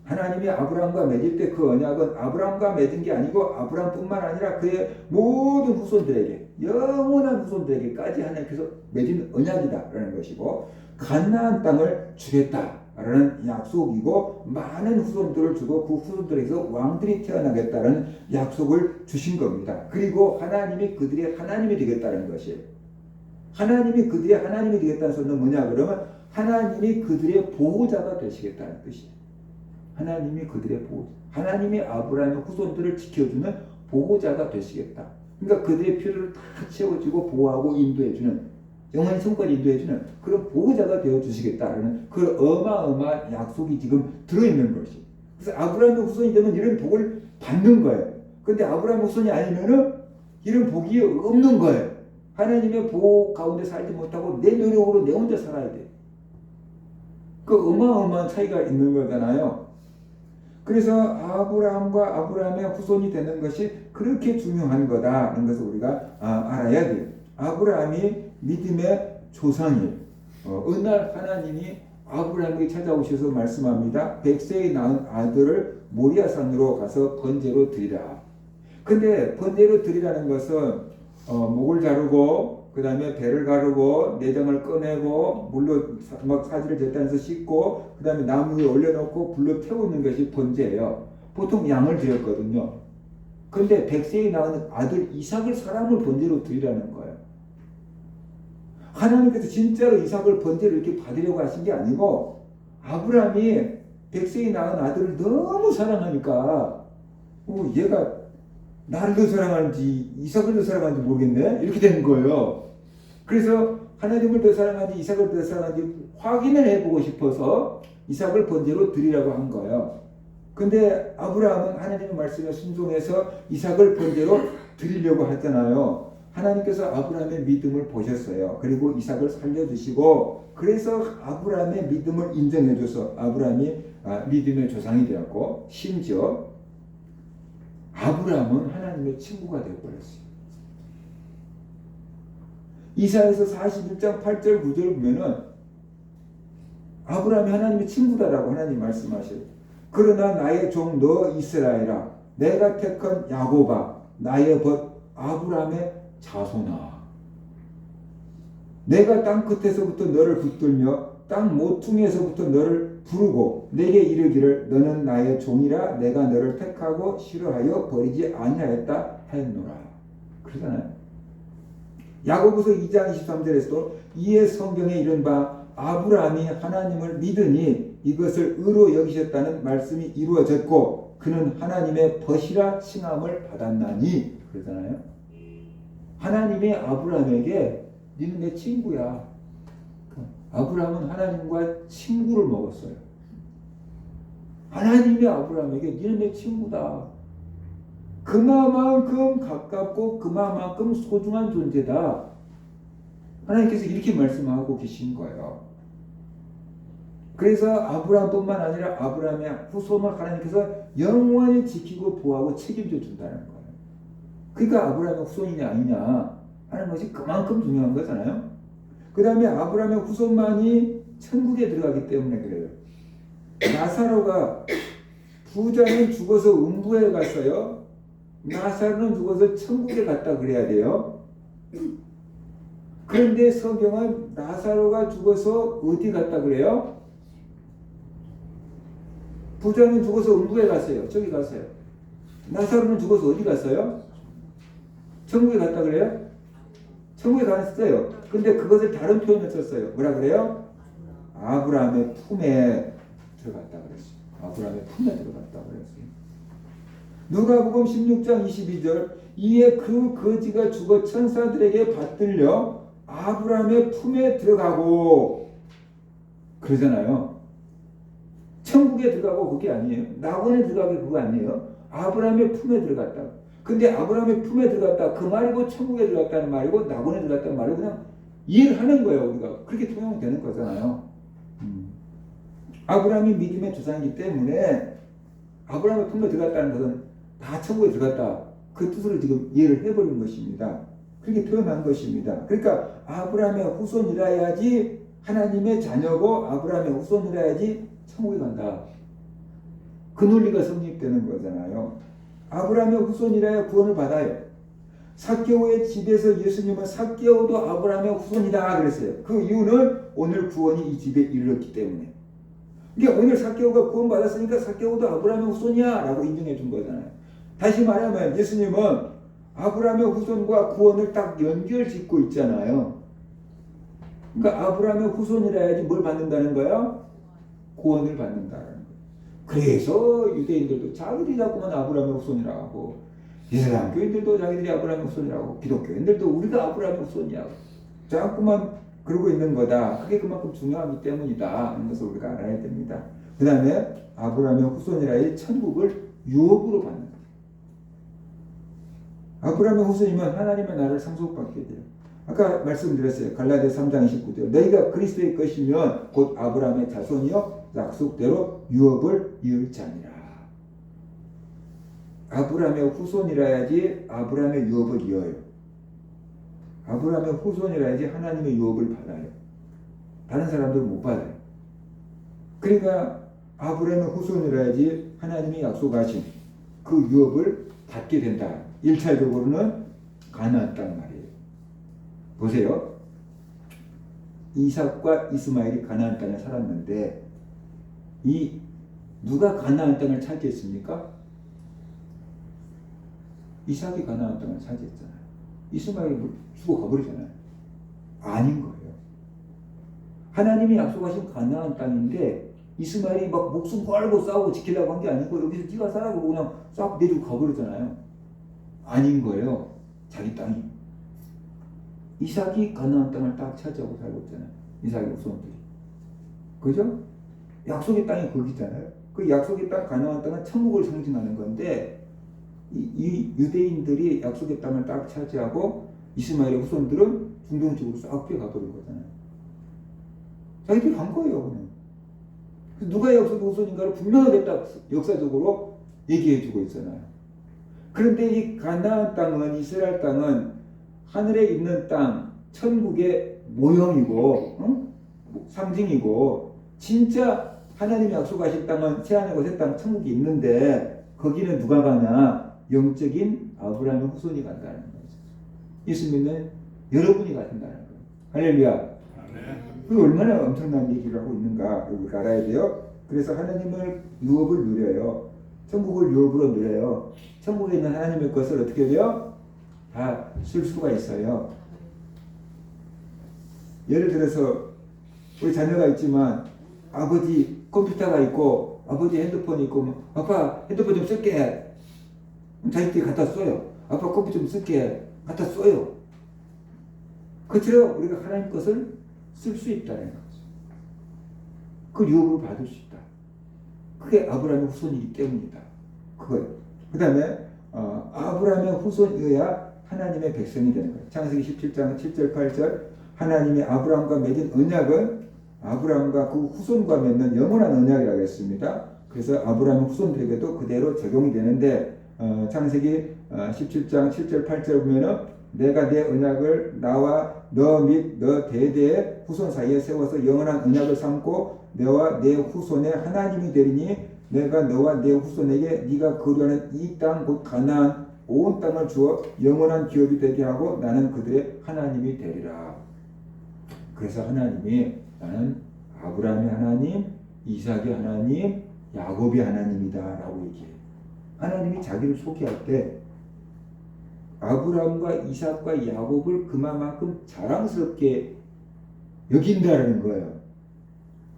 하나님이 아브라함과 맺을 때 그 언약은 아브라함과 맺은 게 아니고 아브라함뿐만 아니라 그의 모든 후손들에게 영원한 후손들에게까지 하나님께서 맺은 언약이다라는 것이고 가나안 땅을 주겠다라는 약속이고 많은 후손들을 주고 그 후손들에게서 왕들이 태어나겠다는 약속을 주신 겁니다. 그리고 하나님이 그들의 하나님이 되겠다는 것이에요. 하나님이 그들의 하나님이 되겠다는 소리는 뭐냐 그러면 하나님이 그들의 보호자가 되시겠다는 뜻이에요. 하나님이 그들의 보호자. 하나님이 아브라함의 후손들을 지켜주는 보호자가 되시겠다. 그러니까 그들의 필요를 다 채워주고 보호하고 인도해주는 영원히 성과를 인도해주는 그런 보호자가 되어주시겠다는 그 어마어마한 약속이 지금 들어있는 것이. 그래서 아브라함의 후손이 되면 이런 복을 받는 거예요. 근데 아브라함의 후손이 아니면은 이런 복이 없는 거예요. 하나님의 보호 가운데 살지 못하고 내 노력으로 내 혼자 살아야 돼. 그 어마어마한 차이가 있는 거잖아요. 그래서 아브라함과 아브라함의 후손이 되는 것이 그렇게 중요한 거다라는 것을 우리가 알아야 돼요. 아브라함이 믿음의 조상이에요. 어느 날 하나님이 아브라함에게 찾아오셔서 말씀합니다. 100세에 낳은 아들을 모리아산으로 가서 번제로 드리라. 근데 번제로 드리라는 것은 목을 자르고 그 다음에 배를 가르고 내장을 꺼내고 물로 막 사지를 제단해서 씻고 그 다음에 나무 위에 올려놓고 불로 태우는 것이 번제예요. 보통 양을 드렸거든요. 그런데 100세에 낳은 아들 이삭을 사람을 번제로 드리라는 거예요. 하나님께서 진짜로 이삭을 번제로 이렇게 받으려고 하신 게 아니고 아브라함이 100세에 낳은 아들을 너무 사랑하니까 얘가 나를 더 사랑하는지 이삭을 더 사랑하는지 모르겠네 이렇게 되는 거예요. 그래서 하나님을 더 사랑하는지 이삭을 더 사랑하는지 확인을 해보고 싶어서 이삭을 번제로 드리라고 한 거예요. 근데 아브라함은 하나님의 말씀에 순종해서 이삭을 번제로 드리려고 했잖아요. 하나님께서 아브라함의 믿음을 보셨어요. 그리고 이삭을 살려주시고 그래서 아브라함의 믿음을 인정해줘서 아브라함이 믿음의 조상이 되었고 심지어 아브라함은 하나님의 친구가 되어버렸어요. 이사야서 41장 8절 9절 보면은 아브라함이 하나님의 친구다라고 하나님 말씀하셔요. 그러나 나의 종 너 이스라엘아 내가 택한 야곱아 나의 벗 아브라함의 자손아 내가 땅 끝에서부터 너를 붙들며 땅 모퉁이에서부터 너를 부르고 내게 이르기를 너는 나의 종이라 내가 너를 택하고 싫어하여 버리지 아니하였다 하였노라. 그러잖아요. 야고보서 2장 23절에서도 이에 성경에 이른 바 아브라함이 하나님을 믿으니 이것을 의로 여기셨다는 말씀이 이루어졌고 그는 하나님의 벗이라 칭함을 받았나니 그러잖아요. 하나님이 아브라함에게 너는 내 친구야. 아브라함은 하나님과 친구를 먹었어요. 하나님이 아브라함에게 너는 내 친구다. 그만큼 가깝고 그만큼 소중한 존재다. 하나님께서 이렇게 말씀하고 계신 거예요. 그래서 아브라함뿐만 아니라 아브라함의 후손을 하나님께서 영원히 지키고 보호하고 책임져 준다는 거예요. 그러니까 아브라함의 후손이냐 아니냐 하는 것이 그만큼 중요한 거잖아요. 그 다음에 아브라함의 후손만이 천국에 들어가기 때문에 그래요. 나사로가 부자는 죽어서 음부에 갔어요. 나사로는 죽어서 천국에 갔다 그래야 돼요. 그런데 성경은 나사로가 죽어서 어디 갔다 그래요? 부자는 죽어서 음부에 갔어요. 저기 갔어요. 나사로는 죽어서 어디 갔어요? 천국에 갔다 그래요? 천국에 갔어요. 근데 그것을 다른 표현을 썼어요. 뭐라 그래요? 아브라함의 품에 들어갔다 그랬어요. 아브라함의 품에 들어갔다 그랬어요. 누가복음 16장 22절 이에 그 거지가 죽어 천사들에게 받들려 아브라함의 품에 들어가고 그러잖아요. 천국에 들어가고 그게 아니에요. 낙원에 들어가고 그거 아니에요. 아브라함의 품에 들어갔다. 근데 아브라함의 품에 들어갔다 그 말이고 천국에 들어갔다는 말이고 낙원에 들어갔다는 말이고 그냥 이해를 하는 거예요. 우리가 그렇게 통용이 되는 거잖아요. 아브라함이 믿음의 조상이기 때문에 아브라함의 품에 들어갔다는 것은 다 천국에 들어갔다. 그 뜻으로 지금 이해를 해버린 것입니다. 그렇게 표현한 것입니다. 그러니까 아브라함의 후손이라야지 하나님의 자녀고 아브라함의 후손이라야지 천국에 간다. 그 논리가 성립되는 거잖아요. 아브라함의 후손이라야 구원을 받아요. 삭개오의 집에서 예수님은 삭개오도 아브라함의 후손이다 그랬어요. 그 이유는 오늘 구원이 이 집에 이르렀기 때문에. 그러니까 오늘 삭개오가 구원 받았으니까 삭개오도 아브라함의 후손이야 라고 인정해 준 거잖아요. 다시 말하면 예수님은 아브라함의 후손과 구원을 딱 연결짓고 있잖아요. 그러니까 아브라함의 후손이라야지 뭘 받는다는 거야? 구원을 받는다는 거예요. 그래서 유대인들도 자기들이 자꾸만 아브라함의 후손이라고 하고 이슬람 교인들도 자기들이 아브라함의 후손이라고 기독교인들도 우리가 아브라함의 후손이라고 자꾸만 그러고 있는 거다. 그게 그만큼 중요하기 때문이다 하는 것을 우리가 알아야 됩니다. 그 다음에 아브라함의 후손이라야 천국을 유업으로 받는 거예요. 아브라함의 후손이면 하나님의 나라를 상속받게 돼요. 아까 말씀드렸어요. 갈라디아 3장 29절 너희가 그리스도의 것이면 곧 아브라함의 자손이요 약속대로 유업을 이을 자니라. 아브라함의 후손이라야지 아브라함의 유업을 이어요. 아브라함의 후손이라야지 하나님의 유업을 받아요. 다른 사람들은 못 받아요. 그러니까 아브라함의 후손이라야지 하나님이 약속하신 그 유업을 받게 된다. 1차적으로는 가나안 땅 말이에요. 보세요. 이삭과 이스마엘이 가나안 땅에 살았는데 이 누가 가나안 땅을 차지했습니까? 이삭이 가나안 땅을 차지했잖아요. 이스마엘이 죽어 가버리잖아요. 아닌 거예요. 하나님이 약속하신 가나안 땅인데 이스마엘이 막 목숨 걸고 싸우고 지키려고 한 게 아니고 여기서 네가 살아보고 그냥 싹 내주고 가버리잖아요. 아닌 거예요. 자기 땅이. 이삭이 가나안 땅을 딱 차지하고 살고 있잖아요. 이삭의 후손들이. 그죠? 약속의 땅이 거기잖아요. 그 약속의 땅 가나안 땅은 천국을 상징하는 건데 이 유대인들이 약속의 땅을 딱 차지하고 이스마엘의 후손들은 중동 쪽으로 싹 피어가버린 거잖아요. 자기들이 간 거예요. 그냥. 누가 약속의 후손인가를 분명하게 딱 역사적으로 얘기해주고 있잖아요. 그런데 이 가나안 땅은 이스라엘 땅은 하늘에 있는 땅, 천국의 모형이고 상징이고 진짜 하나님이 약속하신 땅은 새하늘과 새 땅, 천국이 있는데 거기는 누가 가냐? 영적인 아브라함의 후손이 간다는 거죠. 예수 믿는 여러분이 간다는 거예요. 할렐루야. 그 얼마나 엄청난 얘기를 하고 있는가 우리가 알아야 돼요. 그래서 하나님을 유업을 누려요. 천국을 유업으로 누려요. 천국에 있는 하나님의 것을 어떻게 해요? 다 쓸 수가 있어요. 예를 들어서 우리 자녀가 있지만 아버지 컴퓨터가 있고 아버지 핸드폰이 있고 아빠 핸드폰 좀 쓸게. 자기들이 갖다 써요. 아빠 컴퓨터 좀 쓸게. 갖다 써요. 그처럼 우리가 하나님 것을 쓸 수 있다는 거죠. 그 유업을 받을 수 있다. 그게 아브라함의 후손이기 때문이다. 그거예요. 그 다음에 아브라함의 후손이어야 하나님의 백성이 되는 거예요. 창세기 17장 7절 8절 하나님이 아브라함과 맺은 언약은 아브라함과 그 후손과 맺는 영원한 언약이라고 했습니다. 그래서 아브라함의 후손들에게도 그대로 적용이 되는데 창세기 17장 7절 8절 보면은 내가 내 언약을 나와 너 및 너 대대의 후손 사이에 세워서 영원한 언약을 삼고 너와 내 후손의 하나님이 되리니 내가 너와 내 후손에게 네가 거류하는 이 땅 곧 가나안 온 땅을 주어 영원한 기업이 되게 하고 나는 그들의 하나님이 되리라. 그래서 하나님이 나는 아브라함의 하나님, 이삭의 하나님, 야곱의 하나님이다 라고 얘기해요. 하나님이 자기를 소개할 때 아브라함과 이삭과 야곱을 그만큼 자랑스럽게 여긴다는 거예요.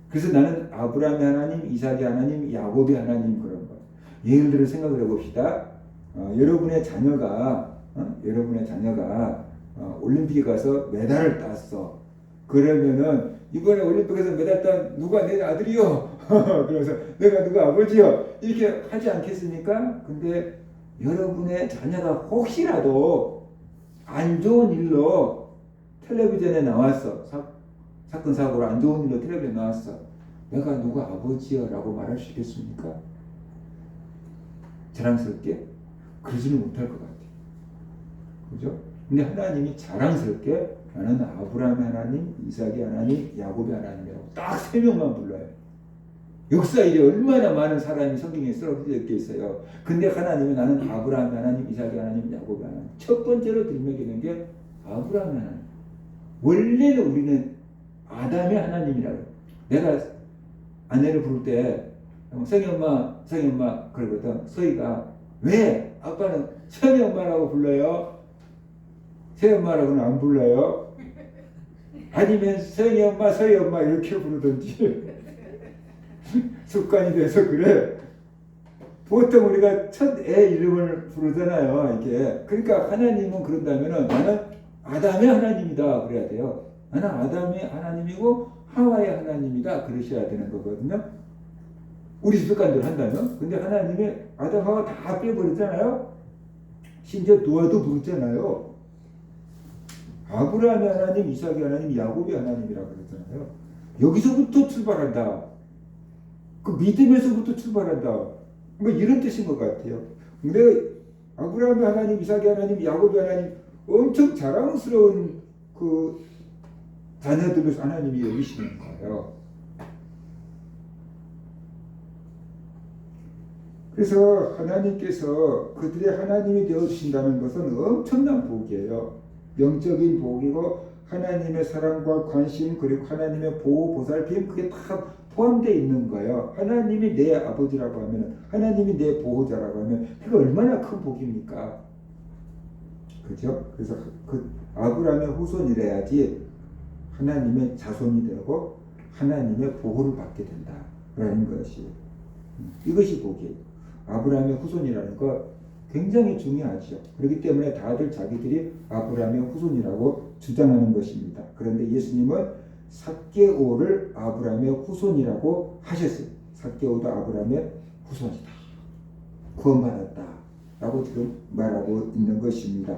그래서 나는 아브라함의 하나님, 이삭의 하나님, 야곱의 하나님 그런 거예요. 예를 들어 생각을 해봅시다. 여러분의 자녀가 올림픽에 가서 메달을 땄어. 그러면은 이번에 올림픽에서 메달 딴 누가 내 아들이요? 그래서 내가 누가 아버지요? 이렇게 하지 않겠습니까? 근데 여러분의 자녀가 혹시라도 안 좋은 일로 텔레비전에 나왔어. 사건 사고로 안 좋은 일로 텔레비전에 나왔어. 내가 누가 아버지요? 라고 말할 수 있겠습니까? 자랑스럽게? 그러지는 못할 것 같아요. 그죠? 근데 하나님이 자랑스럽게 나는 아브라함의 하나님, 이삭의 하나님, 야곱의 하나님이라고 딱 세 명만 불러요. 역사 이래 얼마나 많은 사람이 성경에 쓰러져 있어요. 근데 하나님은 나는 아브라함의 하나님, 이삭의 하나님, 야곱의 하나님. 첫 번째로 들먹이는 게 아브라함의 하나님. 원래는 우리는 아담의 하나님이라고. 내가 아내를 부를 때 성희 엄마 그러거든. 서희가 왜 아빠는 성희 엄마라고 불러요? 새 엄마라고는 안 불러요? 아니면 성희 엄마, 서희 엄마 이렇게 부르든지 습관이 돼서 그래. 보통 우리가 첫 애 이름을 부르잖아요. 이게. 그러니까 하나님은 그런다면은 나는 아담의 하나님이다 그래야 돼요. 나는 아담의 하나님이고 하와의 하나님이다 그러셔야 되는 거거든요. 우리 습관대로 한다면. 근데 하나님이 아담 하와 다 빼버렸잖아요. 심지어 노아도 부르잖아요. 아브라함의 하나님, 이삭의 하나님, 야곱의 하나님이라고 그랬잖아요. 여기서부터 출발한다. 그 믿음에서부터 출발한다. 뭐 이런 뜻인 것 같아요. 근데 아브라함의 하나님, 이삭의 하나님, 야곱의 하나님 엄청 자랑스러운 그 자녀들을 하나님이 여기시는 거예요. 그래서 하나님께서 그들의 하나님이 되어주신다는 것은 엄청난 복이에요. 영적인 복이고 하나님의 사랑과 관심 그리고 하나님의 보호 보살핌 그게 다 포함되어 있는 거예요. 하나님이 내 아버지라고 하면 하나님이 내 보호자라고 하면 그게 얼마나 큰 복입니까? 그죠? 그래서 그 아브라함의 후손이래야지 하나님의 자손이 되고 하나님의 보호를 받게 된다라는 것이 이것이 복이에요. 아브라함의 후손이라는 거 굉장히 중요하죠. 그렇기 때문에 다들 자기들이 아브라함의 후손이라고 주장하는 것입니다. 그런데 예수님은 삭개오를 아브라함의 후손이라고 하셨어요. 삭개오도 아브라함의 후손이다. 구원받았다. 라고 지금 말하고 있는 것입니다.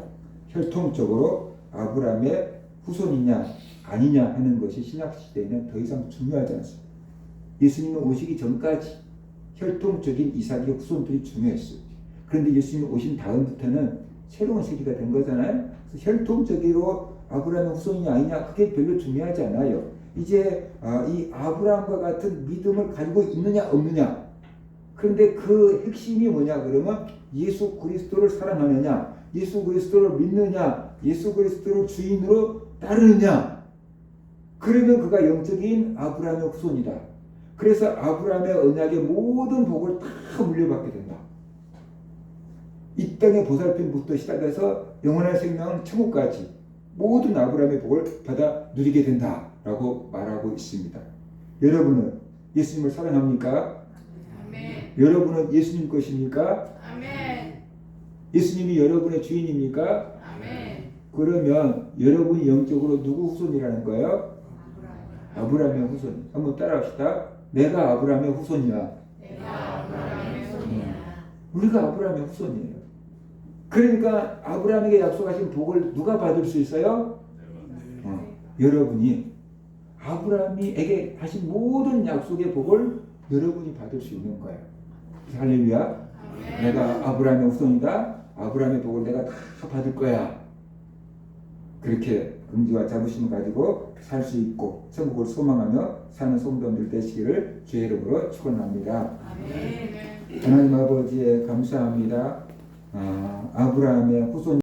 혈통적으로 아브라함의 후손이냐 아니냐 하는 것이 신약시대에는 더 이상 중요하지 않습니다. 예수님은 오시기 전까지 혈통적인 이삭의 후손들이 중요했어요. 그런데 예수님이 오신 다음부터는 새로운 시기가 된 거잖아요. 그래서 혈통적으로 아브라함의 후손이냐 아니냐 그게 별로 중요하지 않아요. 이제 이 아브라함과 같은 믿음을 가지고 있느냐 없느냐. 그런데 그 핵심이 뭐냐 그러면 예수 그리스도를 사랑하느냐, 예수 그리스도를 믿느냐, 예수 그리스도를 주인으로 따르느냐. 그러면 그가 영적인 아브라함의 후손이다. 그래서 아브라함의 언약의 모든 복을 다 물려받게 된다. 이 땅의 보살핌부터 시작해서 영원한 생명 천국까지 모든 아브라함의 복을 받아 누리게 된다라고 말하고 있습니다. 여러분은 예수님을 사랑합니까? 아멘. 여러분은 예수님 것입니까? 아멘. 예수님이 여러분의 주인입니까? 아멘. 그러면 여러분이 영적으로 누구 후손이라는 거예요? 아브라함의 후손. 한번 따라합시다. 내가 아브라함의 후손이야. 내가 아브라함의 후손이야. 우리가 아브라함의 후손이에요. 그러니까 아브라함에게 약속하신 복을 누가 받을 수 있어요? 여러분이 아브라함에게 하신 모든 약속의 복을 여러분이 받을 수 있는 거예요. 할렐루야. 아멘. 내가 아브라함의 후손이다. 아브라함의 복을 내가 다 받을 거야. 그렇게 긍지와 자부심을 가지고 살 수 있고 천국을 소망하며 사는 성도들 되시기를 주의 이름으로 축원합니다. 아멘. 하나님 아버지에 감사합니다. 아브라함의 후손